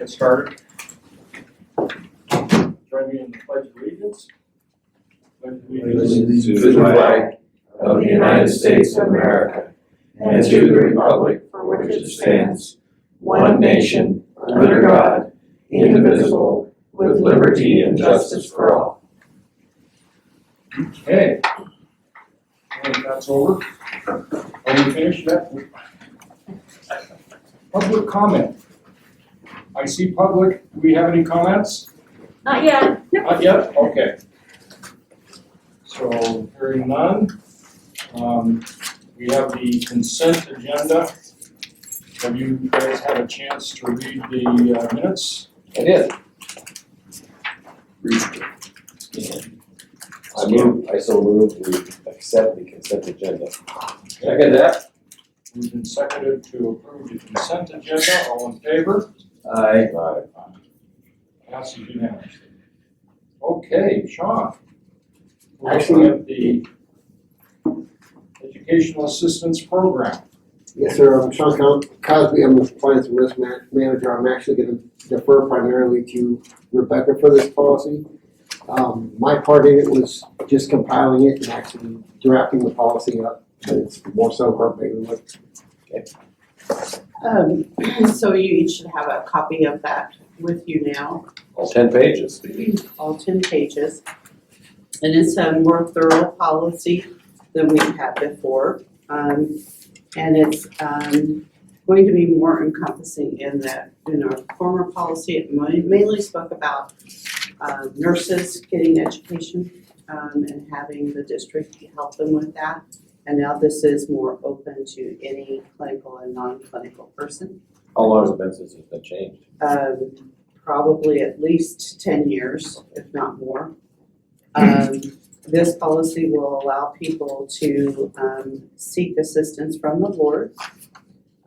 Get started. Join me in the Pledge of Allegiance. Pledge of Allegiance to the flag of the United States of America and to the republic for which it stands, one nation, under God, indivisible, with liberty and justice for all. Okay. And that's over. Are we finished yet? Public comment. I see public. Do we have any comments? Not yet. Not yet? Okay. So, hearing none, we have the consent agenda. Have you guys had a chance to read the minutes? I did. I so moved we accept the consent agenda. Second that. Moved and seconded to approve the consent agenda. All in favor? Aye. Passes unanimously. Okay, Sean. We Actually- have the Educational Assistance Program. Yes, sir. I'm Sean Cosby. I'm the Compliance and Risk Manager. I'm actually going to defer primarily to Rebecca for this policy. My part in it was just compiling it and actually drafting the policy up, but it's more so her bailiwick. So you each should have a copy of that with you now, All 10 pages. all 10 pages. And it's a more thorough policy than we've had before. And it's going to be more encompassing in our former policy. It mainly spoke about nurses getting education and having the district help them with that. And now this is more open to any clinical and non-clinical person. How long has it been since it's been changed? Probably at least 10 years, if not more. This policy will allow people to seek assistance from the board.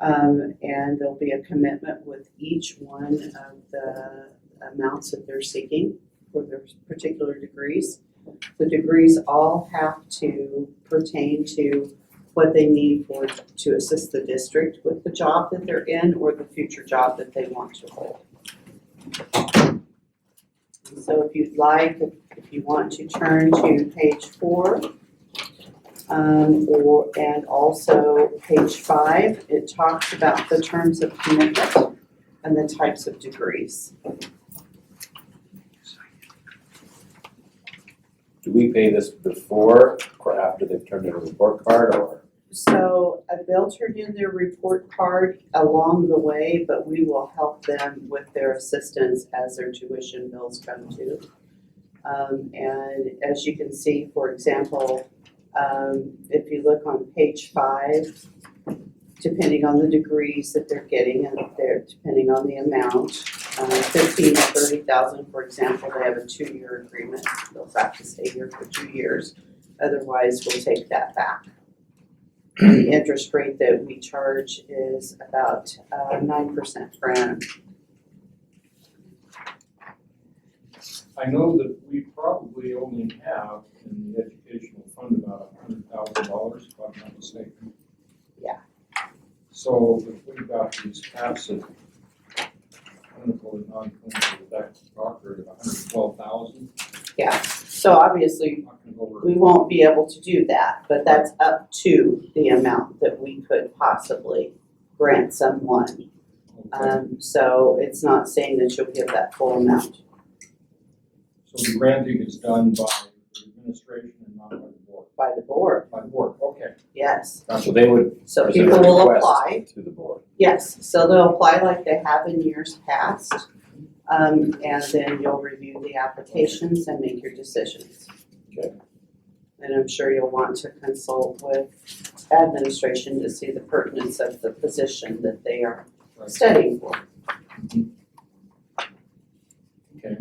And there'll be a commitment with each one of the amounts that they're seeking for their particular degrees. The degrees all have to pertain to what they need to assist the district with the job that they're in or the future job that they want to hold. So if you'd like, if you want to turn to page 4, and also page 5, it talks about the terms of commitment and the types of degrees. Do we pay this before or after they've turned in a report card, or? So they'll turn in their report card along the way, but we will help them with their assistance as their tuition bills come due. And as you can see, for example, if you look on page 5, depending on the degrees that they're getting and depending on the amount, 15 to 30,000, for example, they have a 2-year agreement. They'll have to stay here for 2 years. Otherwise, we'll take that back. The interest rate that we charge is about 9% per annum. I know that we probably only have in the educational fund about $100,000, if I'm not mistaken. Yeah. So if we've got these passive clinical and non-clinical, that's doctorate of $112,000. Yeah, so obviously, Not gonna go over. we won't be able to do that, but that's up to the amount that we could possibly grant someone. So it's not saying that you'll give that full amount. So the granting is done by the administration and not by the board? By the board, By the board, okay. yes. So they would So present people a will request apply, to the board. yes, so they'll apply like they have in years past. And then you'll review the applications and make your decisions. Okay. And I'm sure you'll want to consult with administration to see the pertinence of the position that they are Right. studying for. Okay.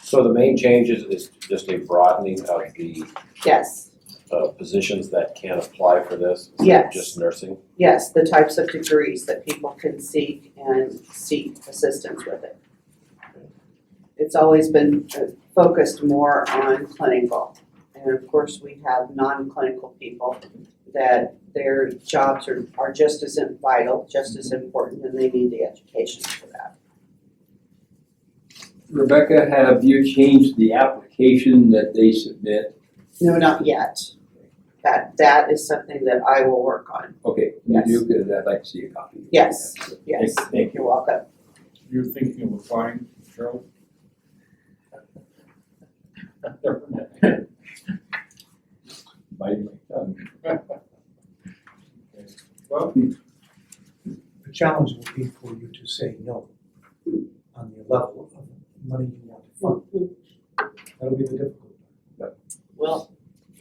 So the main changes is just a broadening of the Yes, positions that can apply for this, instead of Yes. just nursing. yes, the types of degrees that people can seek and seek assistance with it. It's always been focused more on clinical. And of course, we have non-clinical people that their jobs are just as vital, just as important, and they need the education for that. Rebecca, have you changed the application that they submit? No, not yet. That is something that I will work on. Okay, Yes. you do, because I'd like to see a copy. Yes, yes, Thank you're welcome. You're thinking of applying, Cheryl? Biting my tongue. Well, The challenge will be for you to say no on the level of money you want to fund. That'll be the difficult part. Well,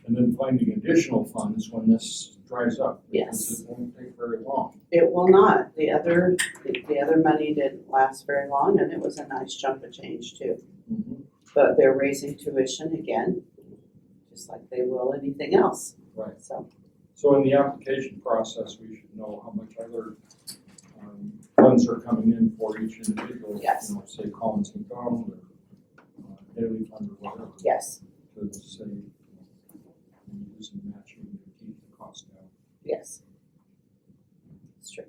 and then finding additional funds when this dries up. Yes. Because it won't take very long. it will not. The other money didn't last very long, and it was a nice chunk of change too. Mhm. But they're raising tuition again, just like they will anything else. Right. So, In the application process, we should know how much other funds are coming in for each individual. Yes. You know, say Collins McDonald or Haley Fund or whatever. yes, To say, using matching to keep the cost down. yes. It's true.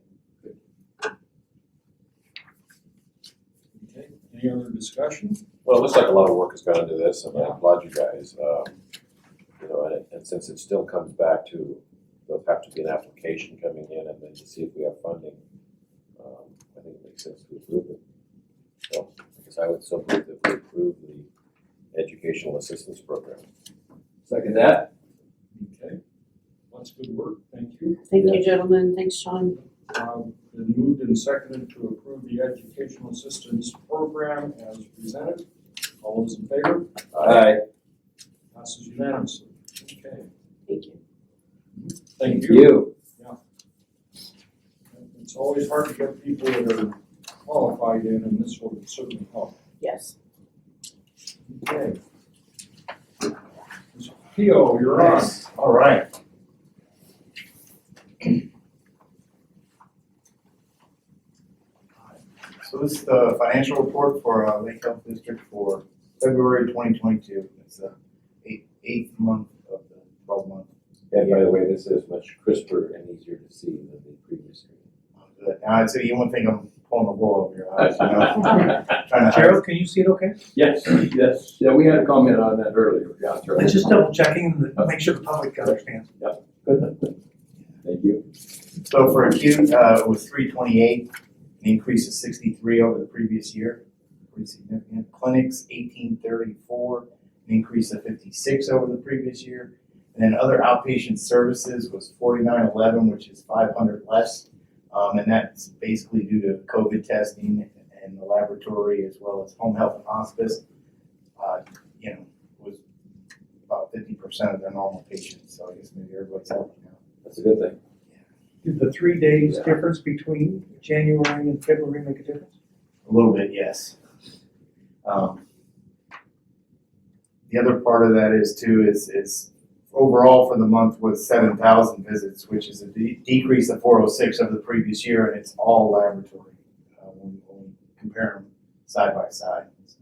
Okay, any other discussion? Well, it looks like a lot of work has gone into this, and I applaud you guys. You know, and since it still comes back to, there'll have to be an application coming in, and then to see if we have funding, I think it makes sense to approve it. So, I guess I would so move that we approve the educational assistance program. Second that? Okay, that's good work, thank you. Thank you, gentlemen. Thanks, Sean. Been moved and seconded to approve the educational assistance program as presented. All those in favor? Aye. Passes unanimously. Okay, Thank you. thank you. You. It's always hard to get people that are qualified in, and this will certainly help. Yes. Okay. Mr. Pio, you're on. All right. So this is the financial report for Lake Health District for February 2022. It's the eighth month of the 12-month. And by the way, this is much crisper and easier to see than the previous screen. Now, I'd say you won't think I'm pulling the wool over your eyes, you know? Trying to Gerald, can you see it okay? Yes, yes. Yeah, we had a comment on that earlier. Yeah, that's right. It's just double checking, make sure the public understands. Good. Thank you. So for acute, it was 328, an increase of 63 over the previous year. Pretty significant. Clinics, 1834, an increase of 56 over the previous year. And then other outpatient services was 4911, which is 500 less. And that's basically due to COVID testing and the laboratory, as well as home health and hospice. You know, was about 50% of their normal patients. So I guess maybe everybody's healthy now. That's a good thing. Did the 3 days difference between January and February make a difference? A little bit, yes. The other part of that is too, is overall for the month was 7,000 visits, which is a decrease of 406 over the previous year, and it's all laboratory when we compare them side by side. So.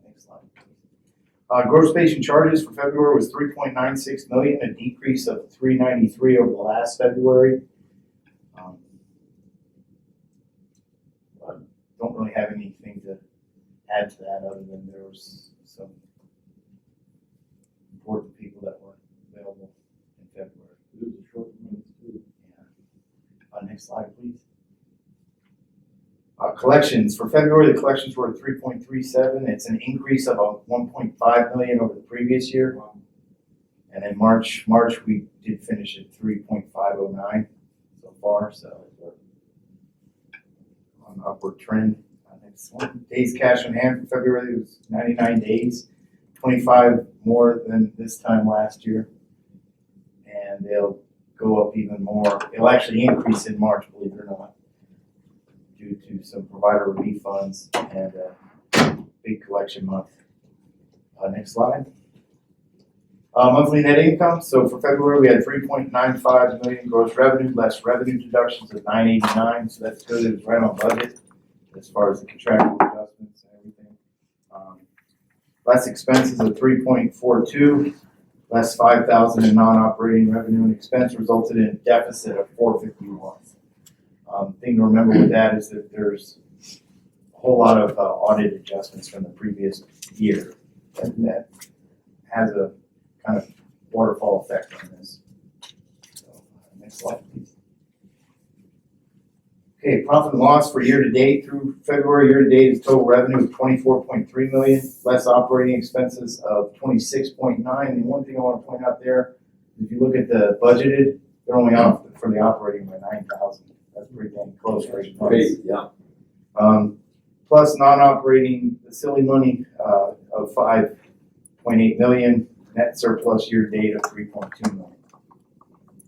Next slide, please. Gross patient charges for February was 3.96 million, a decrease of 393 over the last February. Don't really have anything to add to that other than there was some important people that weren't available in February. It is a short month, too. Yeah. Next slide, please. Collections. For February, the collections were at 3.37. It's an increase of 1.5 million over the previous year. And in March we did finish at 3.509 so far, so we're on an upward trend. Next one. Days cash on hand for February was 99 days, 25 more than this time last year. And they'll go up even more. It'll actually increase in March, believe it or not, due to some provider relief funds and a big collection month. Next slide. Monthly net income. So for February, we had 3.95 million gross revenue, less revenue deductions of 989. So that's good. It was right on budget as far as the contractual adjustments and everything. Less expenses of 3.42, less 5,000 in non-operating revenue and expense resulted in a deficit of 451. Thing to remember with that is that there's whole lot of audit adjustments from the previous year that has a kind of waterfall effect on this. So, next slide, please. Okay, profit and loss for year-to-date through February, year-to-date is total revenue of 24.3 million, less operating expenses of 26.9. And one thing I want to point out there, if you look at the budgeted, they're only off for the operating by 9,000. That's pretty dang close, right? Yeah. Plus non-operating, the silly money of 5.8 million, net surplus year-to-date of 3.2 million.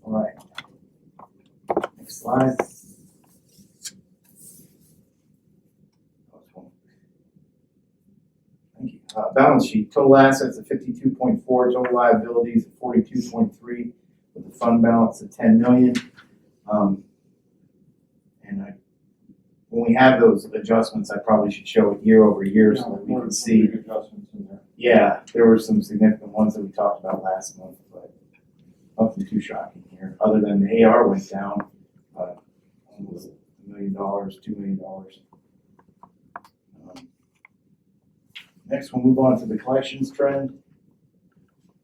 All right. Next slide. Thank you. Balance sheet, total assets of 52.4, total liabilities of 42.3, with a fund balance of 10 million. When we have those adjustments, I probably should show it year over year so that we can see. Big adjustments in there. Yeah, there were some significant ones that we talked about last month, but nothing too shocking here, other than the AR went down, almost $1 million, $2 million. Next, we'll move on to the collections trend.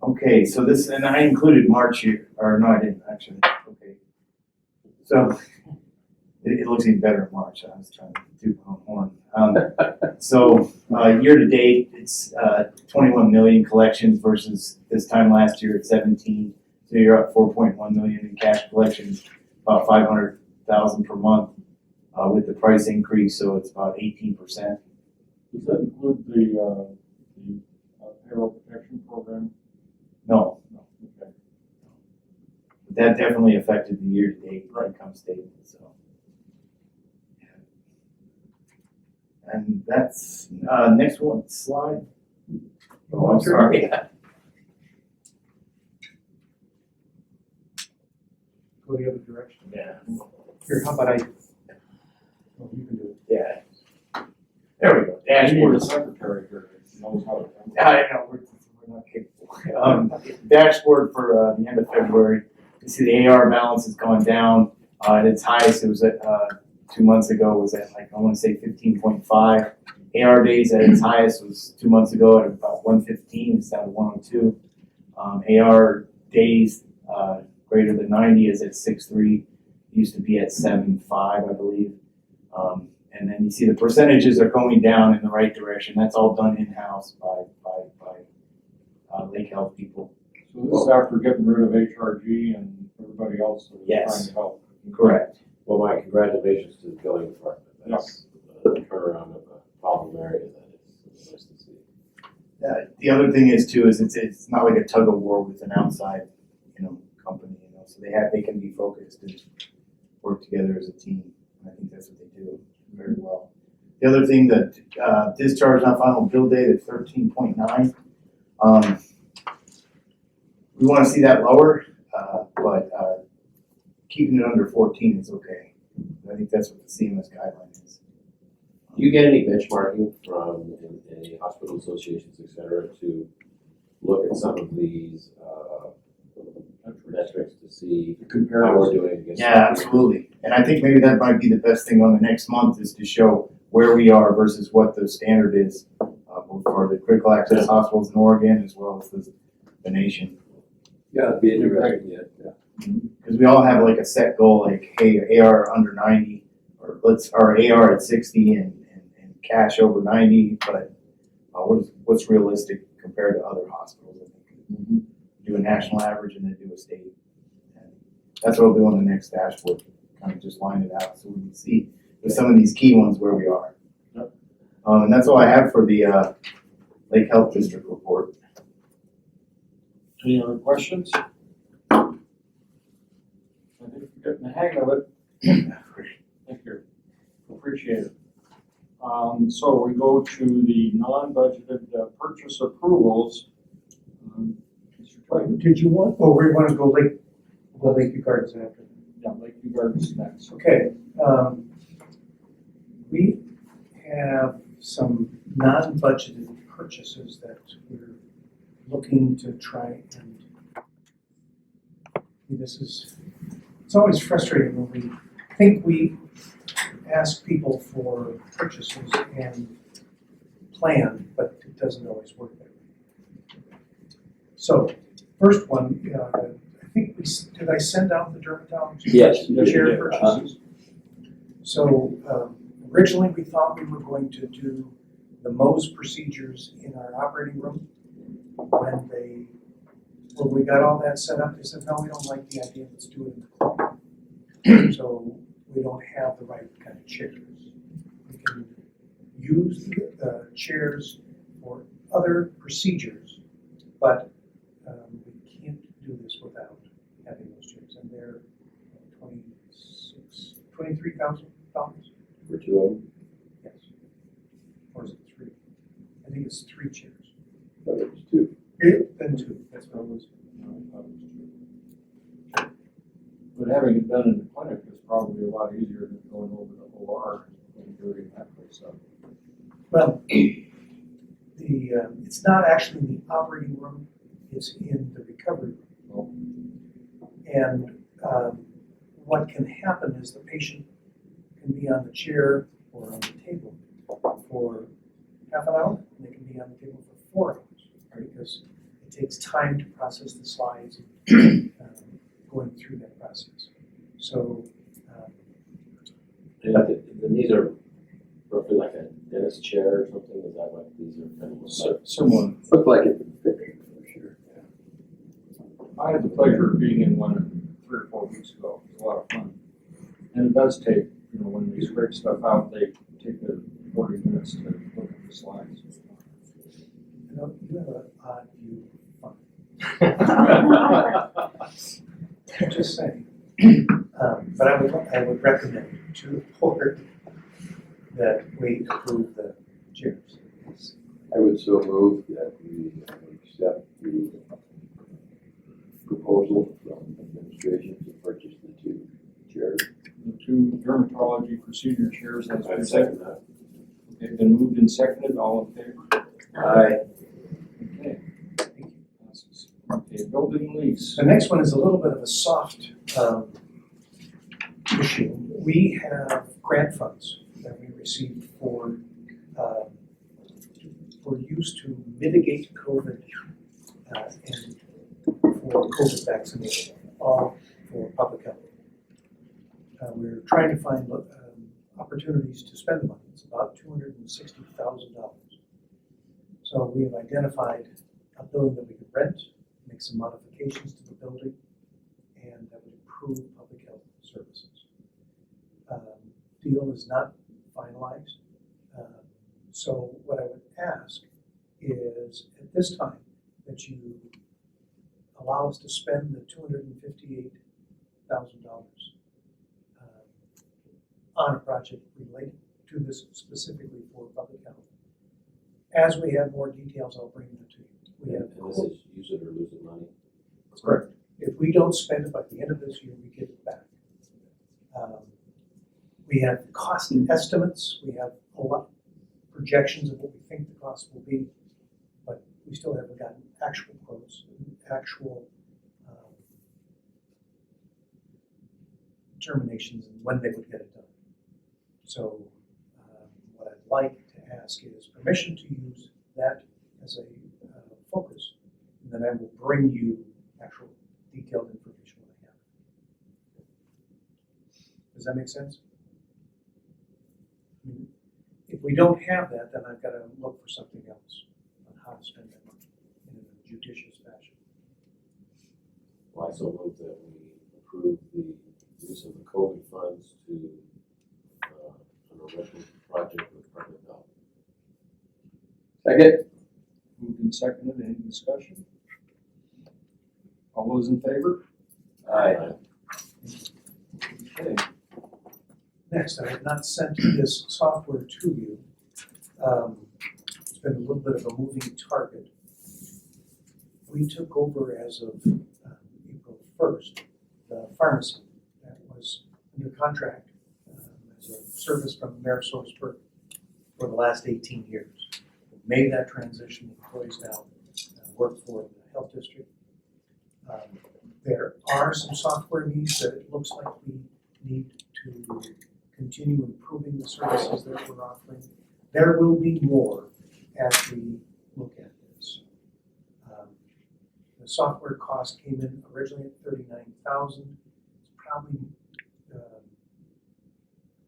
Okay, so this, and I included March here, or no, I didn't actually, okay. So, it looks even better in March. I was trying to do my own horn. Year to date, it's 21 million collections versus this time last year at 17. So you're up 4.1 million in cash collections, about 500,000 per month with the price increase. So it's about 18%. Does that include the payroll protection program? No, No. Okay. but that definitely affected the year to date income statement. So. And that's, next one, slide. Oh, I'm sorry. Go the other direction. Yeah. Here, how about oh, you can do it. Yeah. There we go. I need Dashboard. a secretary here that knows how to. I know, we're not capable. Dashboard for the end of February. You see the AR balance has gone down. At its highest, it was at 2 months ago was at like, I want to say 15.5. AR days at its highest was 2 months ago at about 115, it's down to 102. AR days greater than 90 is at 6.3, used to be at 7.5, I believe. And then you see the percentages are going down in the right direction. That's all done in-house by Lake Health people. So this is after getting rid of HRG and everybody else that was Yes. trying to help. Correct. Well, my congratulations to the billing department. That's the turnaround of a problem area that is nice to see. The other thing is too, is it's not like a tug of war with an outside, company, so they can be focused and work together as a team. And I think that's what they do very well. The other thing that, discharge on final bill date at 13.9. We want to see that lower, but keeping it under 14 is okay. I think that's what the CMS guideline is. Do you get any benchmarking from any hospital associations, et cetera, to look at some of these metrics to see how we're doing against? Yeah, absolutely. And I think maybe that might be the best thing on the next month is to show where we are versus what the standard is, both for the critical access hospitals in Oregon as well as the nation. Yeah, it'd be interesting, yeah. Because we all have like a set goal, like, hey, AR under 90, or our AR at 60 and cash over 90, but what's realistic compared to other hospitals? I think do a national average and then do a state. And that's what we'll do on the next dashboard, kind of just line it out so we can see with some of these key ones where we are. Yep. And that's all I have for the Lake Health District report. Any other questions? I think you're getting the hang of it. Thank you. Appreciate it. So we go to the non-budgeted purchase approvals. Mr. Twyman. Did you want, we want to go Lakeview Gardens after. Yeah, Lakeview Gardens next. Okay, we have some non-budgeted purchases that we're looking to try and, it's always frustrating when we think we ask people for purchases and plan, but it doesn't always work that way. So, first one, I think did I send out the dermatologist? Yes. Chair purchases? So, originally we thought we were going to do the Mohs procedures in our operating room. When we got all that set up, they said, no, we don't like the idea, let's do it in the clinic. So we don't have the right kind of chairs. We can use the chairs for other procedures, but we can't do this without having those chairs. And they're $23,000 For two of them, Yes. Or is it three? I think it's three chairs. but it's two. Then two, that's what it was. But having it done in the clinic is probably a lot easier than going over the OR and doing that kind of stuff. Well, it's not actually in the operating room, it's in the recovery room. And what can happen is the patient can be on the chair or on the table for half an hour, and they can be on the table for 4 hours, right? Because it takes time to process the slides, going through that process. So, And these are roughly like a dentist chair or something, is that what these are kind of? Similar. Look like it in the picture, for sure. I had the pleasure of being in one 3 or 4 weeks ago. It was a lot of fun. And it does take, when they scrape stuff out, they take the 40 minutes to look at the slides. you have an odd view of fun. Just saying. But I would recommend to the board that we approve the chairs. I would so move that we accept the proposal from administration to purchase the two chairs. The 2 dermatology procedure chairs as I'd presented. second that. Okay, been moved and seconded, all in favor? Aye. Okay. Passes. Okay, building lease. The next one is a little bit of a soft issue. We have grant funds that we received for use to mitigate COVID and for COVID vaccination, all for public health. We're trying to find opportunities to spend the money. It's about $260,000. So we have identified a building that we could rent, make some modifications to the building, and that would improve public health services. Deal is not finalized. So what I would ask is, at this time, that you allow us to spend the $258,000 on a project related to this specifically for public health. As we have more details, I'll bring them to you. We have And this is use it or lose it money. Correct. If we don't spend it by the end of this year, we give it back. We have cost estimates. We have a lot projections of what we think the cost will be, but we still haven't gotten actual quotes, actual determinations and when they would get it done. So what I'd like to ask is permission to use that as a focus, and then I will bring you actual detailed information when I have it. Does that make sense? I mean, if we don't have that, then I've got to look for something else on how to spend that money in a judicious fashion. Well, I so move that we approve the use of the COVID funds to an original project with public health. Second? Moved and seconded, any discussion? All those in favor? Aye. Okay. Next, I have not sent this software to you. It's been a little bit of a moving target. We took over as of April 1st, the pharmacy that was under contract as a service from AmerisourceBergen for the last 18 years. We made that transition, employees now work for the health district. There are some software needs that it looks like we need to continue improving the services that we're offering. There will be more as we look at this. The software cost came in originally at $39,000. It's probably,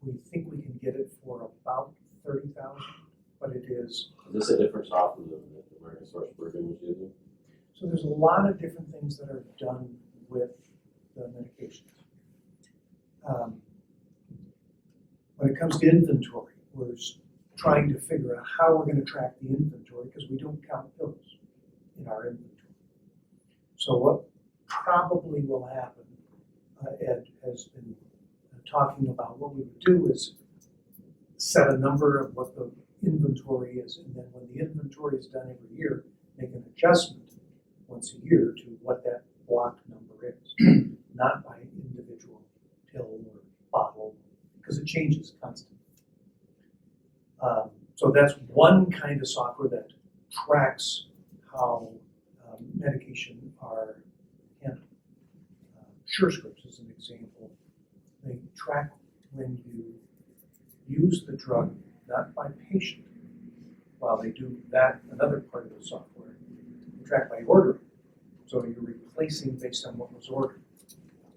we think we can get it for about $30,000, but it is. Is this a different software than the American Source Bergen was using? So there's a lot of different things that are done with the medications. When it comes to inventory, we're trying to figure out how we're going to track the inventory because we don't count pills in our inventory. So what probably will happen, Ed has been talking about what we would do is set a number of what the inventory is, and then when the inventory is done every year, make an adjustment once a year to what that block number is, not by individual pill or bottle, because it changes constantly. So that's one kind of software that tracks how medication are handled. SureScripts is an example. They track when you use the drug, not by patient. While they do that, another part of the software, they track by order. So you're replacing based on what was ordered.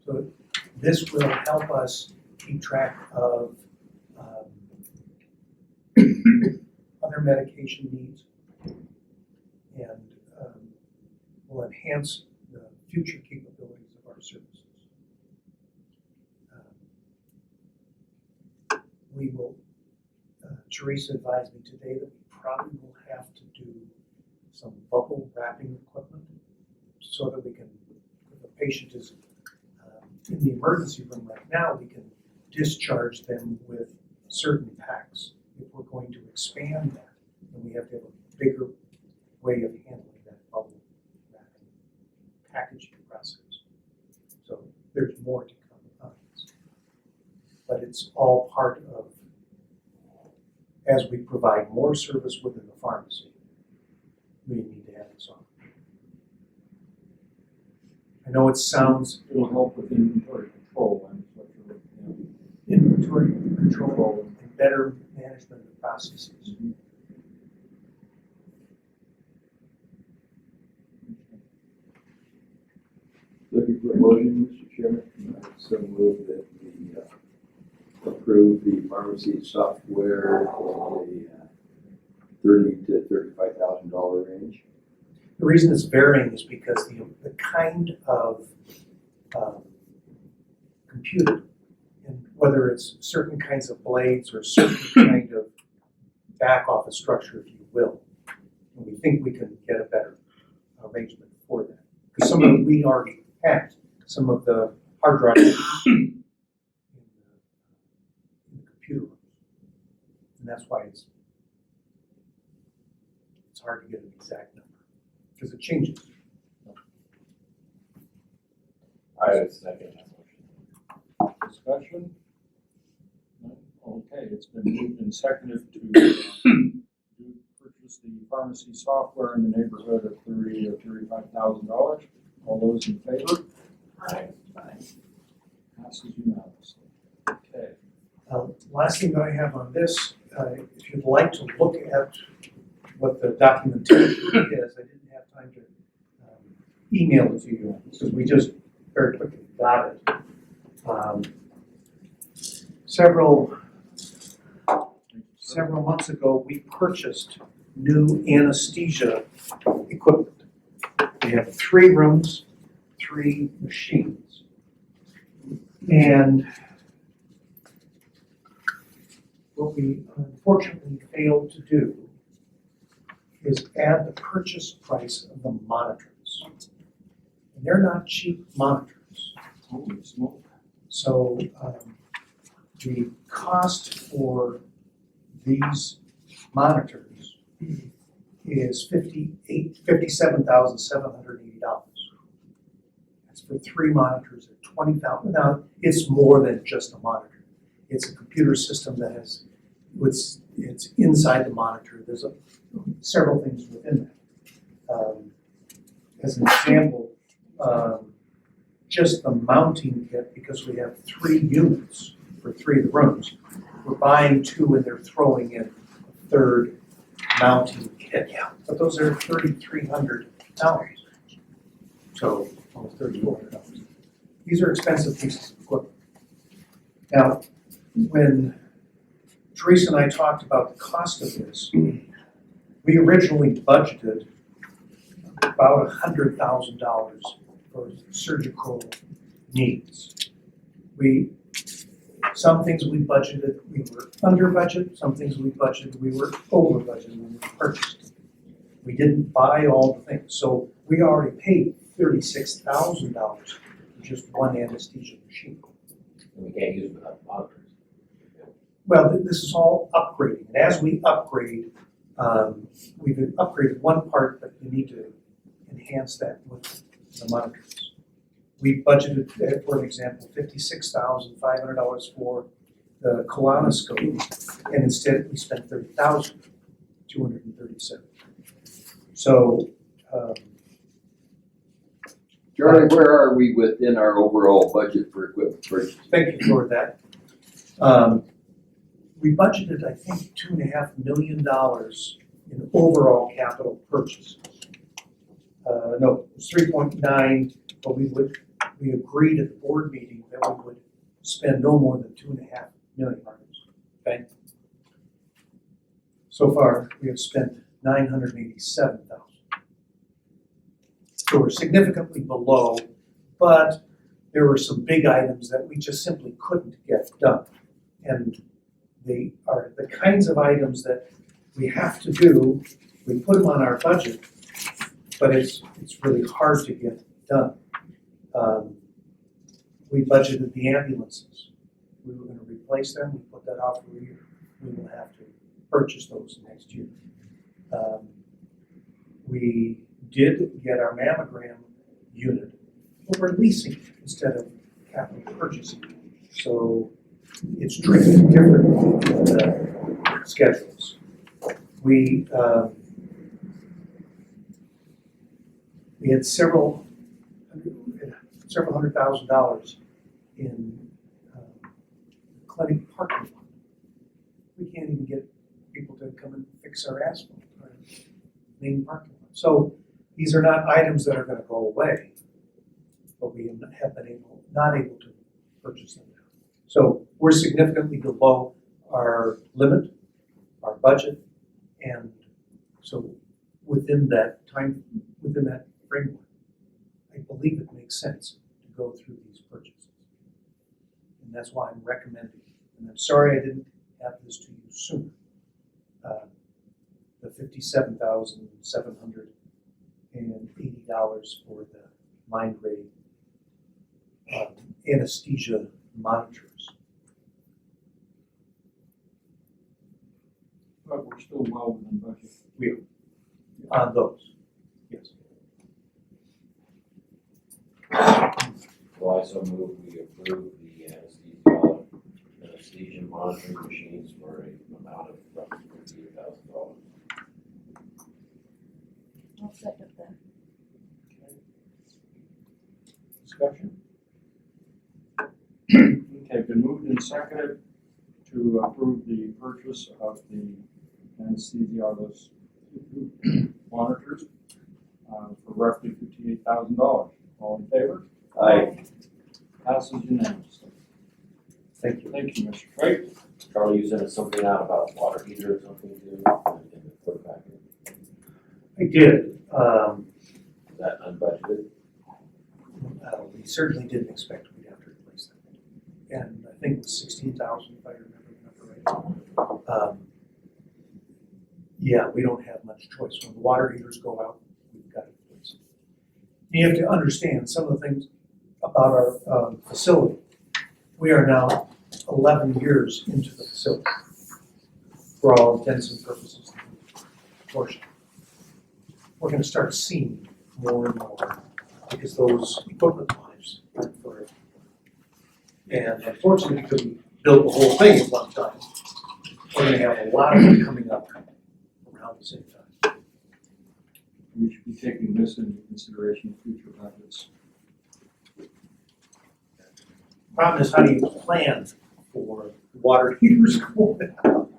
So this will help us keep track of other medication needs and will enhance the future capabilities of our services. We will, Teresa advised me today that we probably will have to do some bubble wrapping equipment so that we can, if a patient is in the emergency room right now, we can discharge them with certain packs. If we're going to expand that, then we have to have a bigger way of handling that bubble wrapping packaging process. So there's more to come on this. But it's all part of, as we provide more service within the pharmacy, we need to have it on. I know it sounds. It'll help with inventory control and what you're looking Inventory control and better management of the processes. Looking for a motion, Mr. Chairman. I so move that we approve the pharmacy software in the $30,000 to $35,000 range. The reason it's varying is because the kind of computer, and whether it's certain kinds of blades or certain kind of back office structure, if you will, and we think we can get a better arrangement for that. Because some of it we already have, some of the hard drives in the computer room. And that's why it's hard to get an exact number, because it changes. I would second that motion. Discussion? None? Okay, it's been moved and seconded to purchase the pharmacy software in the neighborhood of $30,000 or $35,000. All those in favor? Aye. Passes unanimously. Okay. Last thing that I have on this, if you'd like to look at what the documentation is, I didn't have time to email it to you because we just very quickly got it. Several months ago, we purchased new anesthesia equipment. We have 3 rooms, 3 machines. And what we unfortunately failed to do is add the purchase price of the monitors. And they're not cheap monitors. Holy smoke. So The cost for these monitors is $57,780. That's for 3 monitors at $20,000. Now, it's more than just a monitor. It's a computer system that has, it's inside the monitor. There's several things within that. As an example, just the mounting kit, because we have 3 units for 3 of the rooms. We're buying 2 and they're throwing in a third mounting kit. But those are $3,300. So almost $3,400. These are expensive pieces of equipment. Now, when Teresa and I talked about the cost of this, we originally budgeted about $100,000 for surgical needs. Some things we budgeted, we were under budget, some things we budgeted, we were over budget when we purchased them. We didn't buy all the things, so we already paid $36,000 for just one anesthesia machine. And we can't use them without monitors. Well, this is all upgrading, and as we upgrade, we've upgraded one part, but you need to enhance that with the monitors. We budgeted, for an example, $56,500 for the colonoscopy, and instead we spent $30,237. So, Charlie, where are we within our overall budget for equipment purchase? thank you for that. We budgeted, I think, $2.5 million in overall capital purchases. No, it was 3.9, but we agreed at the board meeting that we would spend no more than $2.5 million. Okay? So far, we have spent $987,000. So we're significantly below, but there were some big items that we just simply couldn't get done. And they are the kinds of items that we have to do. We put them on our budget, but it's really hard to get done. We budgeted the ambulances. We were going to replace them. We put that off for a year. We will have to purchase those next year. We did get our mammogram unit, but we're leasing it instead of capital purchasing. So it's treated differently in the schedules. We had several $100,000 in clinic parking lot. We can't even get people to come and fix our asphalt, our main parking lot. So these are not items that are going to go away, but we have been not able to purchase them now. So we're significantly below our limit, our budget, and so within that framework, I believe it makes sense to go through these purchases. And that's why I'm recommending, and I'm sorry I didn't have this to you sooner. The $57,780 for the mind ray anesthesia monitors. But we're still well within budget. We are on those, yes. Well, I so move we approve the anesthesia monitoring machines for an amount of roughly $58,000. I'll second that. Discussion? Okay, been moved and seconded to approve the purchase of the anesthesiologist monitors for roughly $58,000. All in favor? Aye. Passes unanimously. Thank you. Thank you, Mr. Craig. Charlie, you sent something out about water heater or something too, in the put back in. I did. Is that unbudgeted? We certainly didn't expect we'd have to replace them. And I think it was 16,000 if I remember the number right. Yeah, we don't have much choice. When the water heaters go out, we've got to replace them. You have to understand some of the things about our facility. We are now 11 years into the facility for all intents and purposes. Portion. We're going to start seeing more and more because those equipment lives aren't forever. And unfortunately, because we built the whole thing at one time, we're going to have a lot of it coming up around the same time. We should be taking this into consideration in future budgets. Problem is, how do you plan for water heaters going out.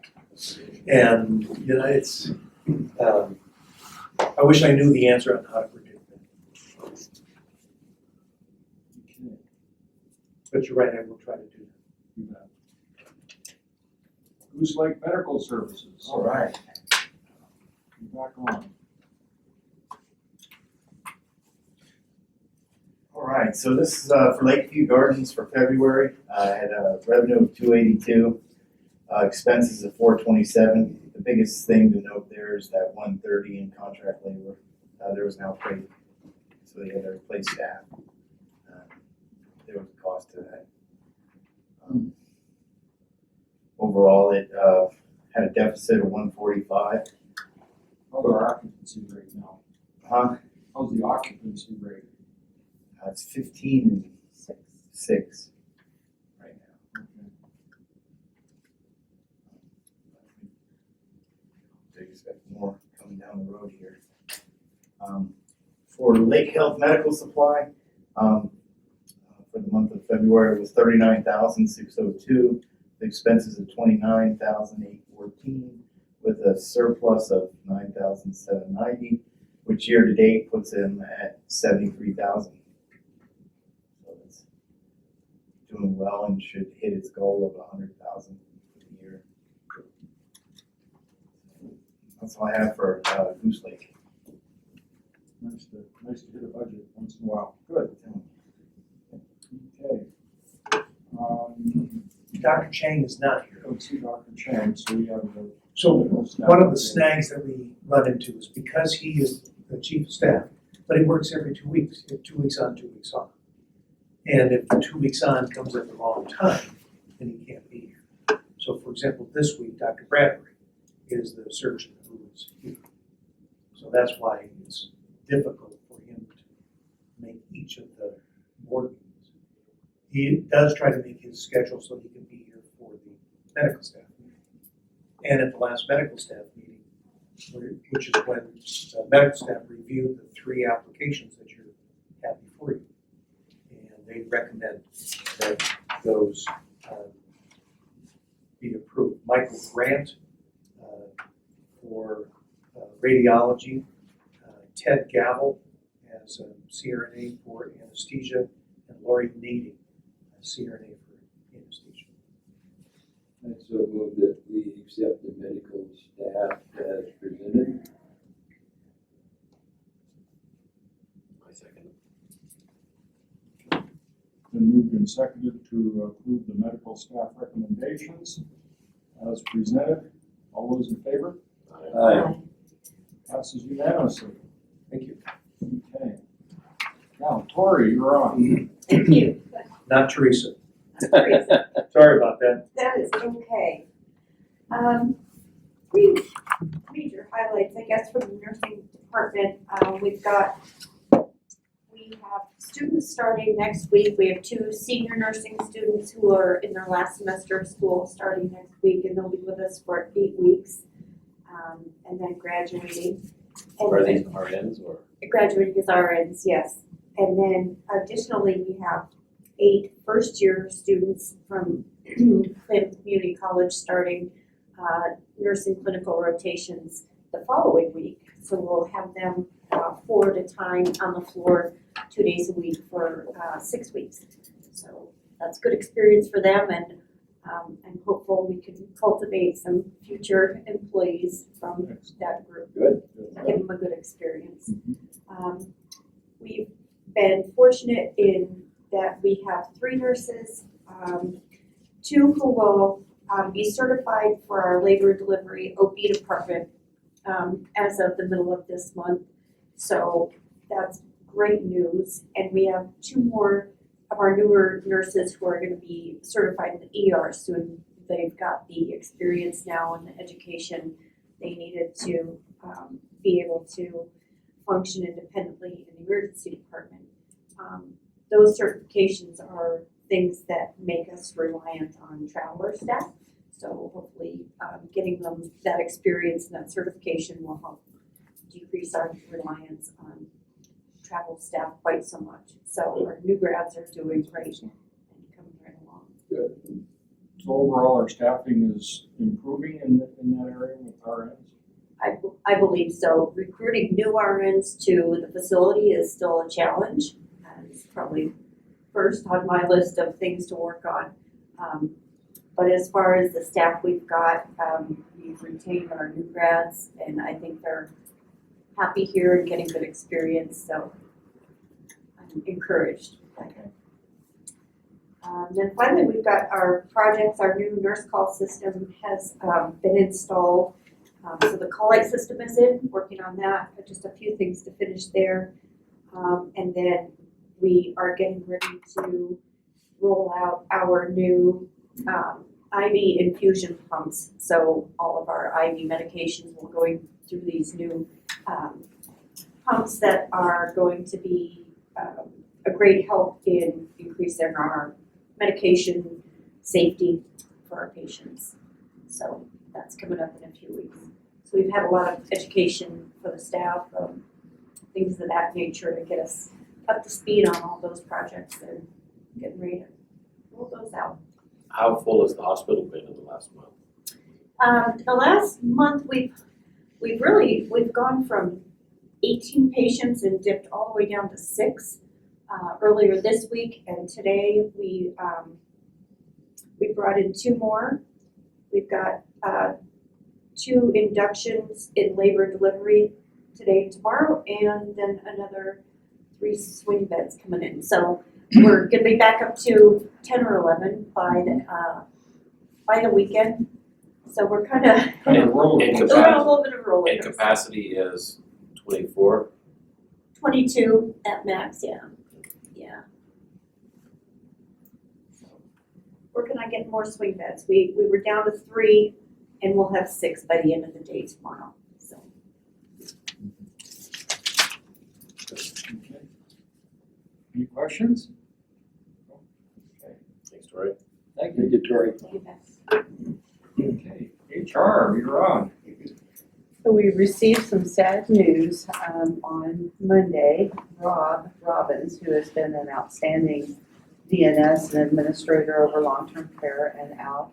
And, you know, it's, I wish I knew the answer on how to predict that. Okay, But you're right, I will try to do that. you bet. Goose Lake Medical Services. All right. You're back on. All right, so this is for Lakeview Gardens for February. I had a revenue of 282, expenses of 427. The biggest thing to note there is that 130 in contract labor. There was an outbreak, so they had to replace staff. There was a cost to that. Overall, it had a deficit of 145. How's our occupancy rate now? Huh? How's the occupancy rate? It's 15 and 6 right now. Okay. They expect more coming down the road here. For Lake Health Medical Supply, for the month of February, it was 39,602. The expenses of 29,814, with a surplus of 9,790, which year to date puts him at 73,000. So it's doing well and should hit its goal of 100,000 for the year. That's all I have for Goose Lake. Nice to hit a budget once in a while. Good. Okay. Dr. Chang is not here. Don't see Dr. Chang, so we have the. So one of the snags that we run into is because he is the chief of staff, but he works every 2 weeks, 2 weeks on, 2 weeks off. And if the 2 weeks on comes at the wrong time, then he can't be here. So for example, this week, Dr. Bradbury is the surgeon who is here. So that's why it's difficult for him to make each of the board meetings. He does try to make his schedule so he can be here for the medical staff meeting. And at the last medical staff meeting, which is when the medical staff reviewed the 3 applications that you have before you. And they recommend that those be approved. Michael Grant for radiology, Ted Gavel as a CRNA for anesthesia, and Lori Needy, CRNA for anesthesia. I so move that we accept the medical staff as presented. I second. Been moved and seconded to approve the medical staff recommendations as presented. All those in favor? Aye. Passes unanimously. Thank you. Okay. Now, Tori, you're on. Thank you. Not Teresa. Great. Sorry about that. That is okay. Read your highlights, I guess, from the nursing department. We have students starting next week. We have 2 senior nursing students who are in their last semester of school starting next week, and they'll be with us for 8 weeks, and then graduating. And Are these RNs or? graduating as RNs, yes. And then additionally, we have 8 first-year students from Clinton Community College starting nursing clinical rotations the following week. So we'll have them 4 at a time on the floor 2 days a week for 6 weeks. So that's good experience for them, and I'm hopeful we can cultivate some future employees from that group. Good. Give them a good experience. We've been fortunate in that we have 3 nurses, 2 who will be certified for our labor and delivery OB department as of the middle of this month. So that's great news. And we have 2 more of our newer nurses who are going to be certified in the ER soon. They've got the experience now and the education they needed to be able to function independently in the emergency department. Those certifications are things that make us reliant on traveler staff. So hopefully getting them that experience and that certification will help decrease our reliance on travel staff quite so much. So our new grads are doing great and coming right along. Good. So overall, our staffing is improving in that area with RNs? I believe so. Recruiting new RNs to the facility is still a challenge. It's probably first on my list of things to work on. But as far as the staff we've got, we've retained our new grads, and I think they're happy here and getting good experience, so I'm encouraged. Then finally, we've got our projects. Our new nurse call system has been installed. So the call light system is in, working on that, just a few things to finish there. And then we are getting ready to roll out our new IV infusion pumps. So all of our IV medications will going through these new pumps that are going to be a great help in increasing our medication safety for our patients. So that's coming up in a few weeks. So we've had a lot of education for the staff, things of that nature to get us up to speed on all those projects and getting ready to roll those out. How full has the hospital been in the last month? The last month we've gone from 18 patients and dipped all the way down to 6 earlier this week, and today we brought in 2 more. We've got 2 inductions in labor and delivery today and tomorrow, and then another 3 swing beds coming in. So we're gonna be back up to 10 or 11 by the weekend. So we're kind of Kind of rolling. In we're on a capacity, little bit of a roller and coaster. capacity is 24. 22 at max, yeah. Working on getting more swing beds. We were down to 3, and we'll have 6 by the end of the day tomorrow, so. Okay. Any questions? Okay, Thanks, Tori. thank you. Thank you, Tori. Okay, HR, you're on. So we received some sad news on Monday. Rob Robbins, who has been an outstanding DNS and administrator over long-term care and Al,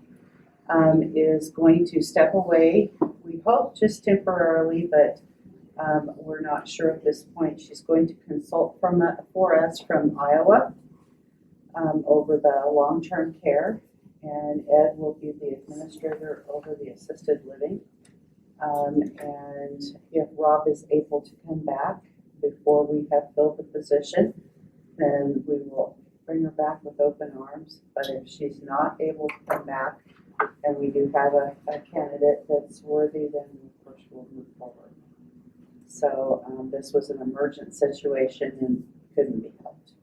is going to step away. We hope just temporarily, but we're not sure at this point. She's going to consult for us from Iowa over the long-term care, and Ed will be the administrator over the assisted living. And if Rob is able to come back before we have filled the position, then we will bring her back with open arms. But if she's not able to come back and we do have a candidate that's worthy, then of course we'll move forward. So this was an emergent situation and couldn't be helped.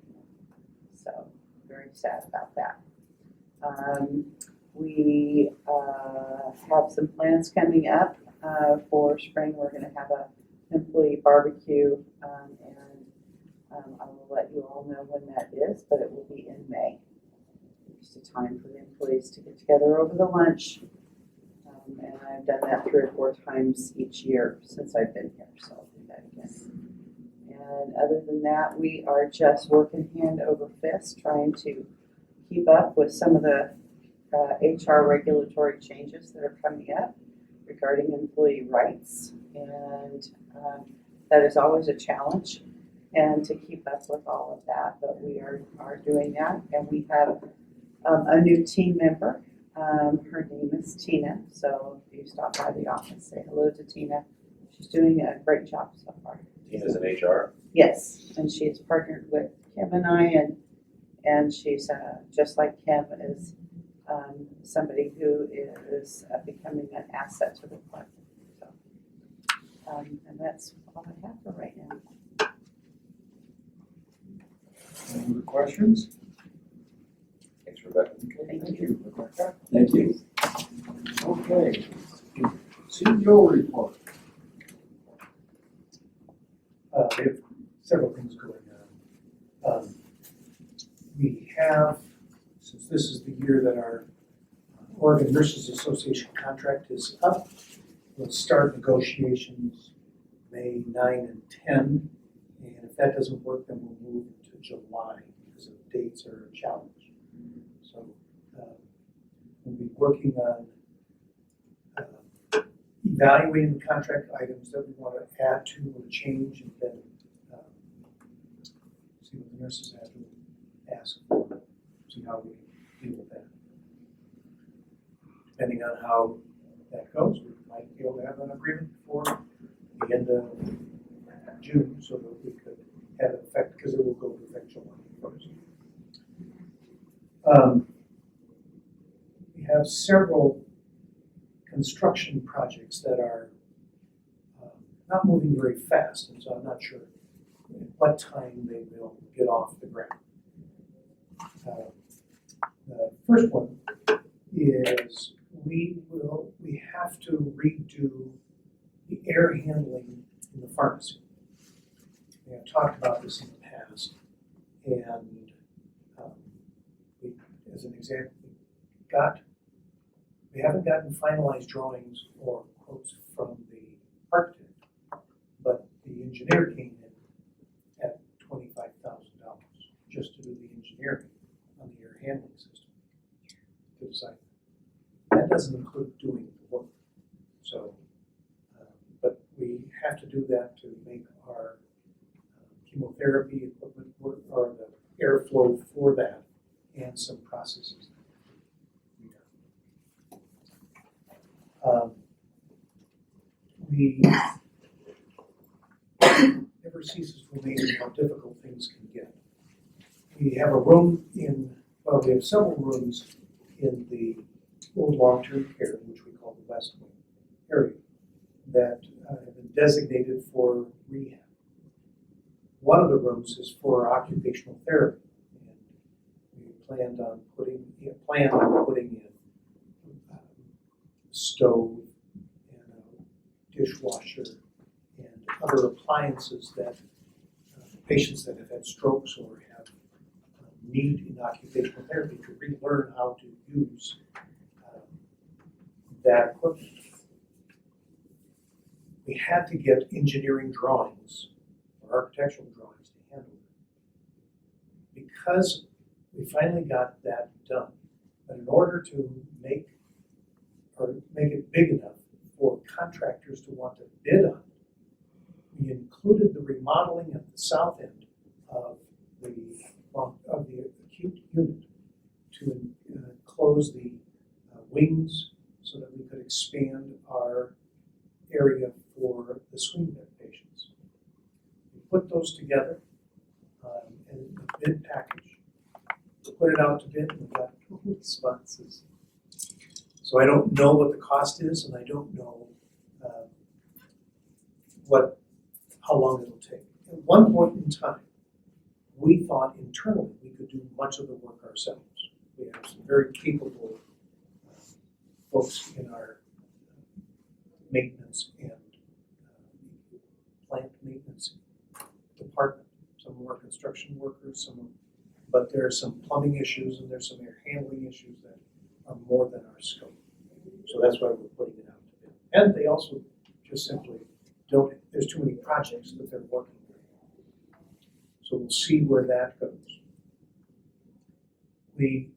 So very sad about that. We have some plans coming up for spring. We're going to have an employee barbecue, and I will let you all know when that is, but it will be in May. Just a time for the employees to get together over the lunch, and I've done that 3 or 4 times each year since I've been here, so I'll do that again. And other than that, we are just working hand over fist trying to keep up with some of the HR regulatory changes that are coming up regarding employee rights, and that is always a challenge, and to keep up with all of that, but we are doing that, and we have a new team member. Her name is Tina, so if you stop by the office, say hello to Tina. She's doing a great job so far. Tina's in HR. Yes, and she's partnered with Kim and I, and she's just like Kim is somebody who is becoming an asset to the department. So, and that's all I have for right now. Any other questions? Thanks, Rebecca. Okay, thank you, Rebecca. Thank you. Okay, CEO report. We have several things going on. We have, since this is the year that our Oregon Nurses Association contract is up, we'll start negotiations May 9 and 10. And if that doesn't work, then we'll move to July because the dates are a challenge. So We'll be working on evaluating the contract items that we want to add to or change, and then see what the nurses have to ask for, see how we deal with that. Depending on how that goes, we might be able to have an agreement before the end of June, so that we could have it effect, because it will go to effect July 1st. We have several construction projects that are not moving very fast, and so I'm not sure at what time they will get off the ground. The first one is we have to redo the air handling in the pharmacy. We have talked about this in the past, and as an example, we haven't gotten finalized drawings or quotes from the architect, but the engineer came in at $25,000 just to do the engineering on the air handling system to design. That doesn't include doing the work. So, but we have to do that to make our chemotherapy equipment work, or the airflow for that, and some processes. We never ceases to amaze me how difficult things can get. We have a room we have several rooms in the old long-term care, which we call the West Wing area, that have been designated for rehab. One of the rooms is for occupational therapy, and we planned on putting in stove and a dishwasher and other appliances that patients that have had strokes or have need in occupational therapy to relearn how to use that equipment. We had to get engineering drawings or architectural drawings to handle it. Because we finally got that done, but in order to make it big enough for contractors to want to bid on it, we included the remodeling at the south end of the acute unit to close the wings so that we could expand our area for the swing bed patients. We put those together in a bid package, put it out to bid, and we got responses. So I don't know what the cost is, and I don't know how long it'll take. At one point in time, we thought internally we could do much of the work ourselves. We have some very capable folks in our maintenance and plant maintenance department. Some of our construction workers, but there are some plumbing issues and there's some air handling issues that are more than our scope. So that's why we're putting it out to bid. And they also just simply there's too many projects that they're working with. So we'll see where that goes. We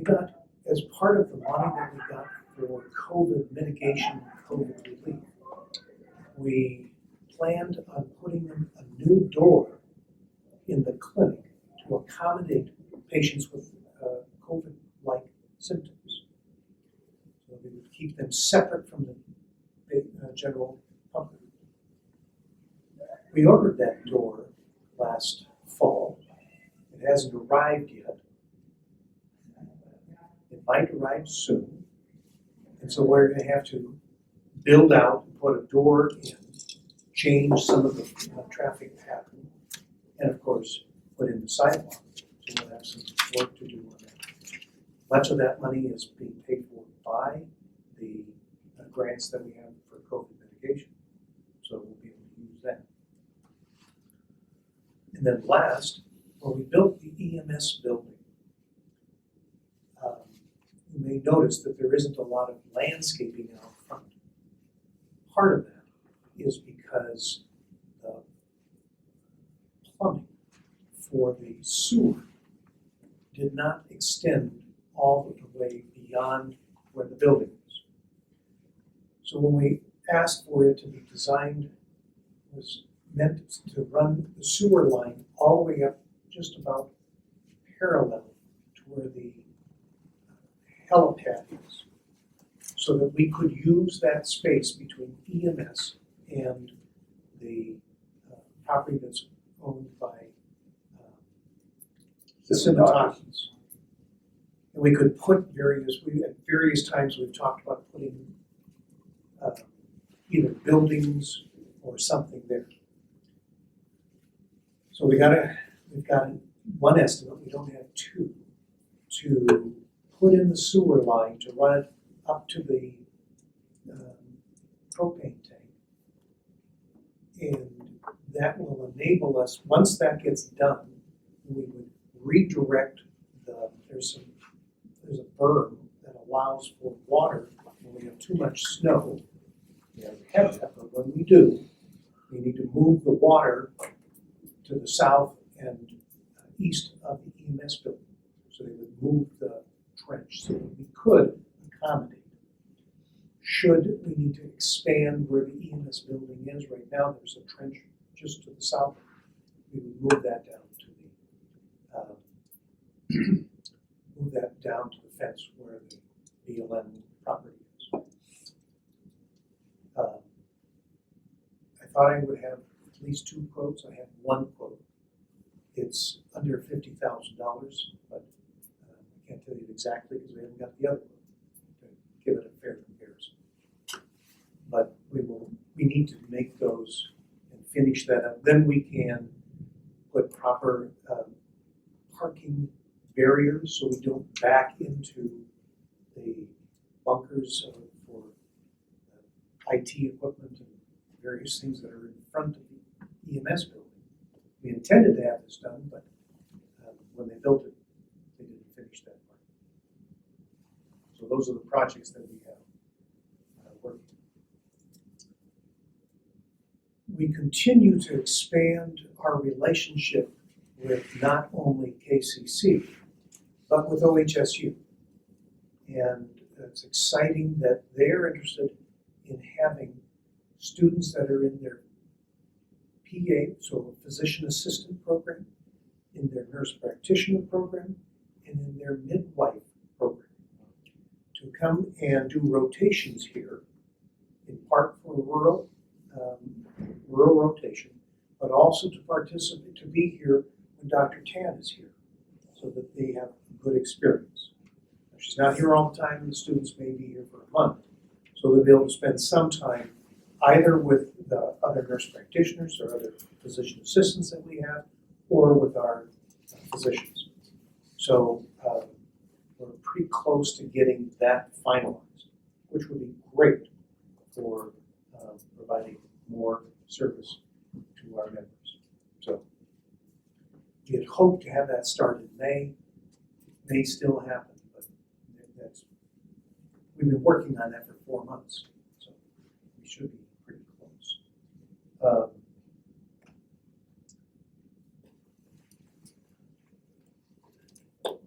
got, as part of the money that we got for COVID mitigation, COVID relief, we planned on putting in a new door in the clinic to accommodate patients with COVID-like symptoms. So we would keep them separate from the general public. We ordered that door last fall. It hasn't arrived yet. It might arrive soon. And so we're going to have to build out and put a door in, change some of the traffic pattern, and of course, put in the sidewalk. So we'll have some work to do on that. Much of that money is being paid for by the grants that we have for COVID mitigation. So we'll be able to use that. And then last, when we built the EMS building, you may notice that there isn't a lot of landscaping out front. Part of that is because the plumbing for the sewer did not extend all the way beyond where the building is. So when we asked for it to be designed, it was meant to run the sewer line all the way up just about parallel to where the helipad is, so that we could use that space between EMS and the property that's owned by the Dermatologist. And we could put at various times we've talked about putting either buildings or something there. So we've got one estimate, we don't have two, to put in the sewer line to run it up to the propane tank. And that will enable us, once that gets done, we would redirect there's a berm that allows for water when we have too much snow. We haven't had that, but when we do, we need to move the water to the south and east of the EMS building. So they would move the trench so that we could accommodate. Should we need to expand where the EMS building is, right now there's a trench just to the south, we would move that down to the fence where the BLM property is. I thought I would have at least two quotes. I have one quote. It's under $50,000, but I can't tell you exactly because we haven't got the other quote to give it a fair comparison. But we need to make those and finish that up. Then we can put proper parking barriers so we don't back into the bunkers for IT equipment and various things that are in front of the EMS building. We intended to have this done, but when they built it, they didn't finish that part. So those are the projects that we have working. We continue to expand our relationship with not only KCC, but with OHSU. And it's exciting that they're interested in having students that are in their PA, so a physician assistant program, in their nurse practitioner program, and in their midwife program, to come and do rotations here, in part for rural rotation, but also to participate, to be here when Dr. Tan is here, so that they have a good experience. Now, she's not here all the time, and the students may be here for a month, so they'll be able to spend some time either with the other nurse practitioners or other physician assistants that we have, or with our physicians. So we're pretty close to getting that finalized, which would be great for providing more service to our members. So we had hoped to have that start in May. It may still happen, but we've been working on that for 4 months, so we should be pretty close. I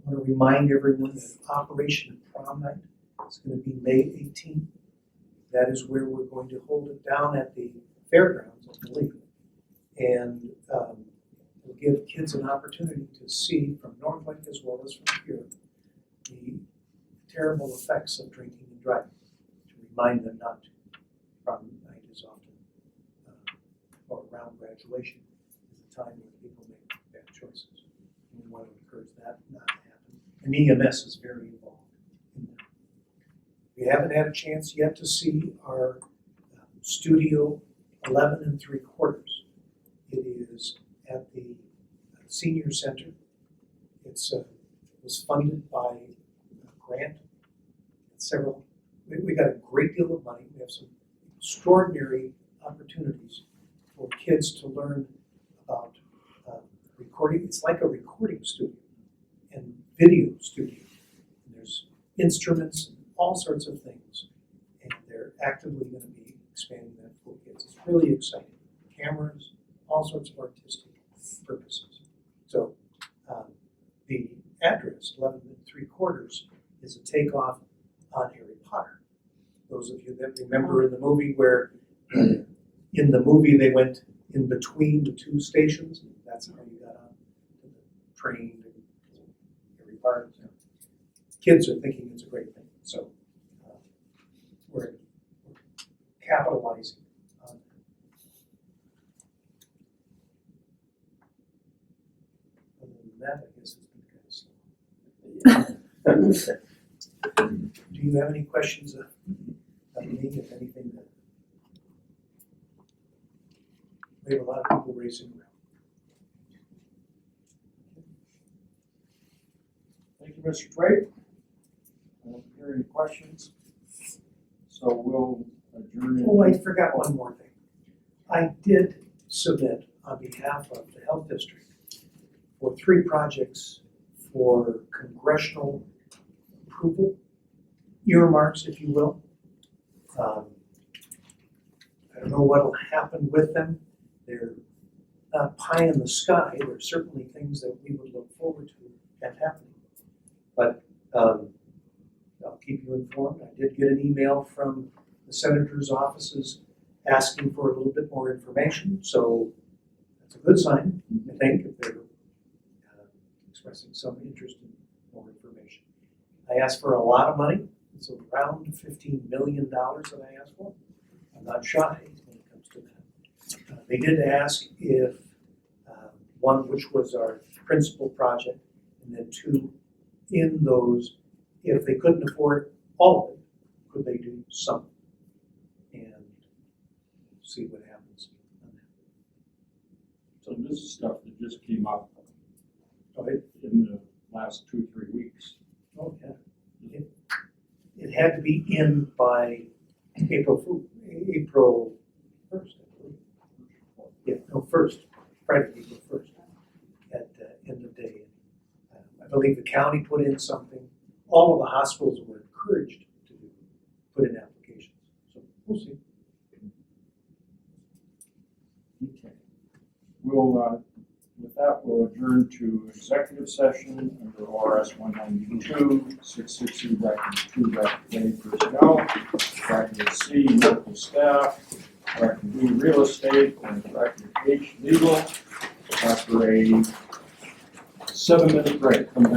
want to remind everyone that Operation Prom Night is going to be May 18th. That is where we're going to hold it down at the fairgrounds, I believe. And we'll give kids an opportunity to see from Northlake as well as from here the terrible effects of drinking and driving, to remind them not to. Prom night is often, or around graduation, is a time when people make bad choices. And we want to encourage that not to happen. And EMS is very involved in that. We haven't had a chance yet to see our Studio 11 3/4. It is at the Senior Center. It was funded by a grant. We got a great deal of money. We have some extraordinary opportunities for kids to learn about recording. It's like a recording studio and video studio. And there's instruments and all sorts of things. And they're actively going to be expanding that for kids. It's really exciting. Cameras, all sorts of artistic purposes. So the address, 11 3/4, is a takeoff on Harry Potter. Those of you that remember in the movie where, in the movie, they went in between the two stations, and that's how you got on the train to Harry Potter. Kids are thinking it's a great thing, so we're capitalizing on that. Other than that, I guess it's been kind of slow. Do you have any questions of me, if anything? We have a lot of people racing around. Thank you, Mr. Twait. I don't hear any questions. So we'll adjourn. Oh, I forgot one more thing. I did submit on behalf of the Health District for 3 projects for congressional approval, earmarks, if you will. I don't know what'll happen with them. They're not pie in the sky. They're certainly things that we would look forward to have happening. But I'll keep you informed. I did get an email from the senator's offices asking for a little bit more information, so that's a good sign, I think, if they're expressing some interest in more information. I asked for a lot of money. It's around $15 million that I asked for. I'm not shy when it comes to that. They did ask if one, which was our principal project, and then 2, in those, if they couldn't afford all of it, could they do some? And see what happens on that. So this is stuff that just came up Okay. in the last 2-3 weeks. Oh, yeah. It had to be in by April 1st, I believe. Yeah, no, 1st, Friday, April 1st, at end of day. I believe the county put in something. All of the hospitals were encouraged to put in applications. So we'll see. Okay. We'll, with that, we'll adjourn to executive session under ORS 192, 660-2, personnel, bracket C, medical staff, bracket B, real estate, and bracket H, legal, after a 7-minute break. Come back.